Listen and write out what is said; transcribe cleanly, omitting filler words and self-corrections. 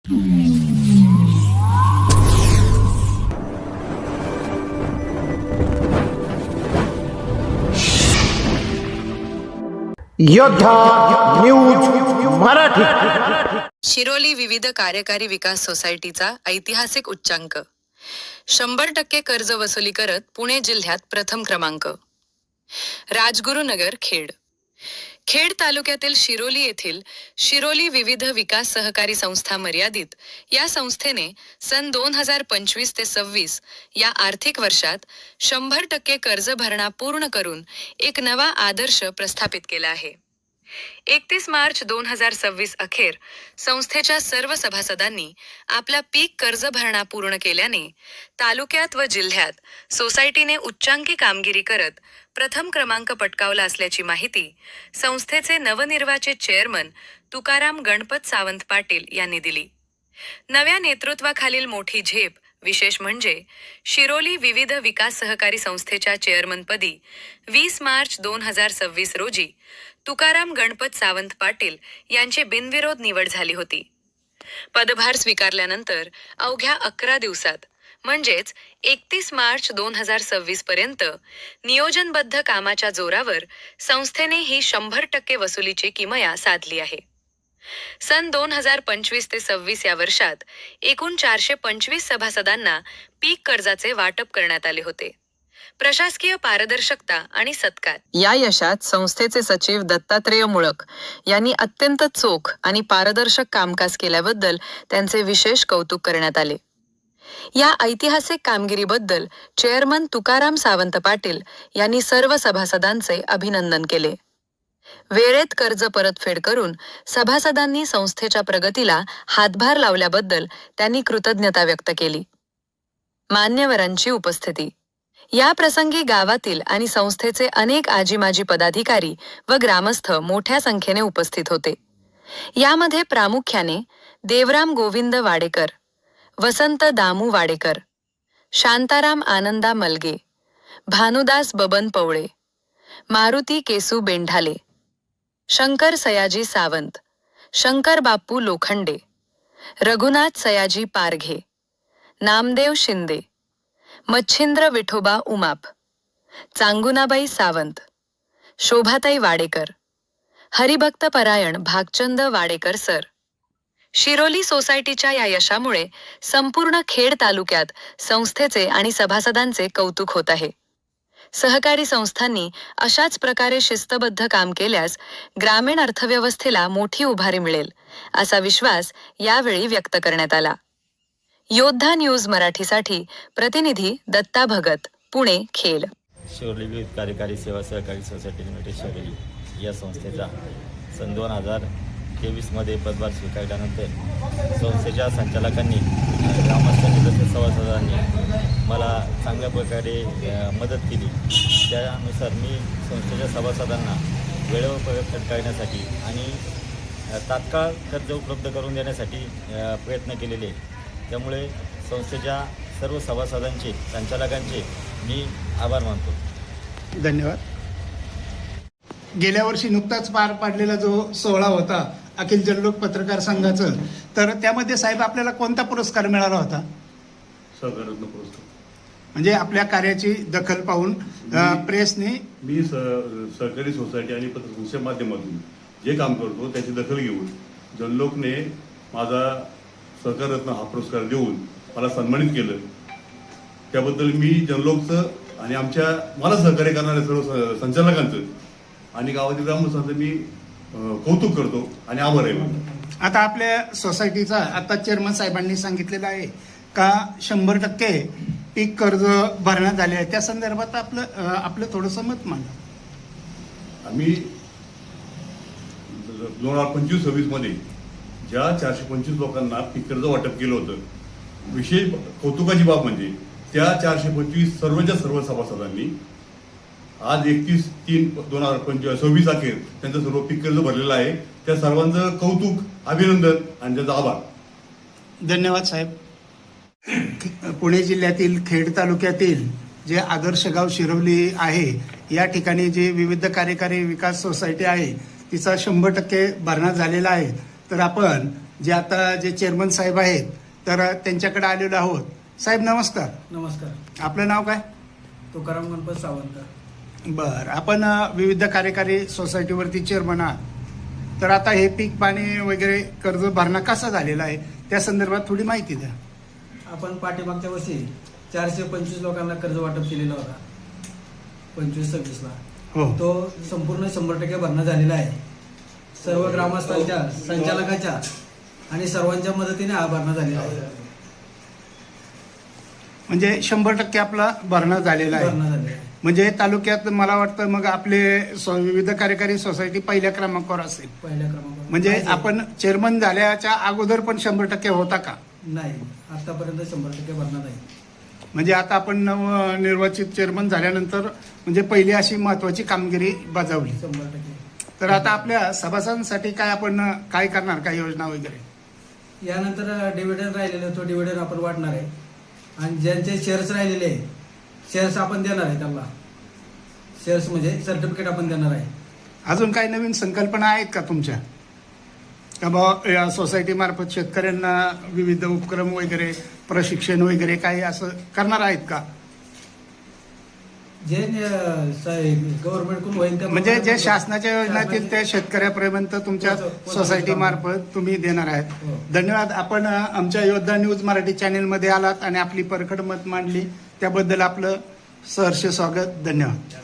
योद्धा न्यूज मराठी. शिरोली विविध कार्यकारी विकास सोसायटीचा ऐतिहासिक उच्चांक. 100% कर्ज वसुली करत पुणे जिल्ह्यात प्रथम क्रमांक. राजगुरुनगर खेड. खेड तालुक्यातील शिरोली येथील शिरोली विविध विकास सहकारी संस्था मर्यादित या संस्थेने सन 2025 ते 26 या आर्थिक वर्षात 100% कर्ज भरणा पूर्ण करून एक नवा आदर्श प्रस्थापित केला आहे. 31 मार्च 2026 अखेर संस्थेच्या सर्व सभासदांनी आपला पीक कर्ज भरणा पूर्ण केल्याने तालुक्यात व जिल्ह्यात सोसायटीने उच्चांकी कामगिरी करत प्रथम क्रमांक पटकावला असल्याची माहिती संस्थेचे नवनिर्वाचित चेअरमन तुकाराम गणपत सावंत पाटील यांनी दिली. नव्या नेतृत्वाखालील मोठी झेप विशेष म्हणजे शिरोली विविध विकास सहकारी संस्थेच्या चेअरमनपदी 20 मार्च 2026 रोजी तुकाराम गणपत सावंत पाटील यांची बिनविरोध निवड झाली होती. पदभार स्वीकारल्यानंतर अवघ्या 11 दिवसात म्हणजेच 31 मार्च 2026 पर्यंत नियोजनबद्ध कामाच्या जोरावर संस्थेने ही 100% वसुलीची किमया साधली आहे. सन 2025 ते 26 या वर्षात एकूण 425 सभासदांना पीक कर्जाचे वाटप करण्यात आले होते. प्रशासकीय पारदर्शकता आणि सत्कार या यशात संस्थेचे सचिव दत्तात्रेय मुळक यांनी अत्यंत चोख आणि पारदर्शक कामकाज केल्याबद्दल त्यांचे विशेष कौतुक करण्यात आले. या ऐतिहासिक कामगिरीबद्दल चेअरमन तुकाराम सावंत पाटील यांनी सर्व सभासदांचे अभिनंदन केले. वेळेत कर्ज परतफेड करून सभासदांनी संस्थेच्या प्रगतीला हातभार लावल्याबद्दल त्यांनी कृतज्ञता व्यक्त केली. मान्यवरांची उपस्थिती. या प्रसंगी गावातील आणि संस्थेचे अनेक आजी-माजी पदाधिकारी व ग्रामस्थ मोठ्या संख्येने उपस्थित होते. यामध्ये प्रामुख्याने देवराम गोविंद वाडेकर, वसंत दामू वाडेकर, शांताराम आनंदा मलगे, भानुदास बबन पवळे, मारुती केसू बेंढाले, शंकर सयाजी सावंत, शंकर बाप्पू लोखंडे, रघुनाथ सयाजी पारघे, नामदेव शिंदे, मच्छिंद्र विठोबा उमाप, चांगुनाबाई सावंत, शोभाताई वाडेकर, हरिभक्त परायण भागचंद वाडेकर सर. शिरोली सोसायटीच्या या यशामुळे संपूर्ण खेड तालुक्यात संस्थेचे आणि सभासदांचे कौतुक होत आहे. सहकारी संस्थांनी अशाच प्रकारे शिस्तबद्ध काम केल्यास ग्रामीण अर्थव्यवस्थेला मोठी उभारी मिळेल असा विश्वास यावेळी व्यक्त करण्यात आला. योद्धा न्यूज मराठीसाठी प्रतिनिधी दत्ता भगत, पुणे खेड. शिरोली कार्यकारी सेवा सहकारी सोसायटी लिमिटेड शिरोली या संस्थेचा सन 2023 मध्ये पदभार स्वीकारल्यानंतर संस्थेच्या संचालकांनी ग्रामस्थांनी तसेच सभासदांनी मला चांगल्या प्रकारे मदत केली. त्यानुसार मी संस्थेच्या सभासदांना वेळेवर परतफेड करण्यासाठी आणि तात्काळ कर्ज उपलब्ध करून देण्यासाठी प्रयत्न केलेले. त्यामुळे संस्थेच्या सर्व सभासदांचे संचालकांचे मी आभार मानतो. धन्यवाद. गेल्या वर्षी नुकताच पार पाडलेला जो सोहळा होता अखिल जल्लोक पत्रकार संघाचं, तर त्यामध्ये साहेब आपल्याला कोणता पुरस्कार मिळाला होता? सहकाररत्न पुरस्कार. म्हणजे आपल्या कार्याची दखल पाहून प्रेसने मी सहकारी सोसायटी आणि पत्रकारांच्या माध्यमातून जे काम करतो त्याची दखल घेऊन जल्लोकने माझा सहकाररत्न हा पुरस्कार देऊन मला सन्मानित केलं. त्याबद्दल मी जल्लोकचं आणि मला सहकार्य करणाऱ्या सर्व संचालकांचं आणि गावातील ग्रामस्थांचं मी कौतुक करतो आणि आभार आहे माझा. आता आपल्या सोसायटीचा आता चेअरमन साहेबांनी सांगितलेलं आहे का 100% पीक कर्ज भरण्यात आले आहे, त्या संदर्भात आपलं थोडंसं मत मांडा. आम्ही 2025-26 मध्ये ज्या 425 लोकांना पीक कर्ज वाटप केलं होतं, विशेष कौतुकाची बाब म्हणजे त्या 425 सर्वच्या सर्व सभासदांनी आज 31/3/2026 अखेर त्यांचं सर्व पीक कर्ज भरलेलं आहे. त्या सर्वांचं कौतुक, अभिनंदन आणि त्यांचा आभार. धन्यवाद साहेब. पुणे जिल्ह्यातील खेड तालुक्यातील जे आदर्श गाव शिरोली आहे या ठिकाणी जे विविध कार्यकारी विकास सोसायटी आहे तिचा 100% भरणा झालेला आहे. तर आपण जे आता जे चेअरमन साहेब आहेत तर त्यांच्याकडे आलेलो आहोत. साहेब नमस्कार. नमस्कार. आपलं नाव काय? तुकाराम गणपत सावंत. बरं, आपण विविध कार्यकारी सोसायटीवरती चेअरमन आहात. तर आता हे पीक पाणी वगैरे कर्ज भरणा कसा झालेला आहे त्या संदर्भात थोडी माहिती द्या. आपण पाठीमागच्या वर्षी 425 लोकांना कर्ज वाटप केलेला होता 25-26ला. हो. तो संपूर्ण 100% भरणा झालेला आहे. सर्व ग्रामस्थांच्या, संचालकाच्या आणि सर्वांच्या मदतीने हा भरणा झालेला आहे. म्हणजे 100% आपला भरणा झालेला आहे. भरणा झालेला आहे. म्हणजे तालुक्यात मला वाटतं मग आपले विविध कार्यकारी सोसायटी पहिल्या क्रमांकावर असेल. पहिल्या क्रमांकावर. म्हणजे नाही, आपण चेअरमन झाल्याच्या अगोदर पण 100% होता का? नाही, आतापर्यंत 100% भरणा नाही. म्हणजे आता आपण नवनिर्वाचित चेअरमन झाल्यानंतर म्हणजे पहिली अशी महत्वाची कामगिरी बजावली. 100%. तर आता आपल्या सभासदांसाठी काय आपण काय करणार, काय योजना वगैरे? यानंतर डिव्हिडंड राहिलेलं तो डिव्हिडंड आपण वाटणार आहे. आणि ज्यांचे शेअर्स राहिलेले शेअर्स आपण देणार आहे त्यांना. शेअर्स म्हणजे सर्टिफिकेट आपण देणार आहे. अजून काही नवीन संकल्पना आहेत का तुमच्या? का बाबा या सोसायटी मार्फत शेतकऱ्यांना विविध उपक्रम वगैरे, प्रशिक्षण वगैरे काही असं करणार आहेत का? जे गव्हर्नमेंटकडून होईल त्या म्हणजे जे शासनाच्या योजनातील त्या शेतकऱ्यापर्यंत तुमच्या पोहोचवण्याचं सोसायटी काम. मार्फत तुम्ही देणार आहेत. हो. धन्यवाद. आपण आमच्या योद्धा न्यूज मराठी चॅनेलमध्ये आलात आणि आपली परखड मत मांडली त्याबद्दल आपलं सहर्ष स्वागत. धन्यवाद.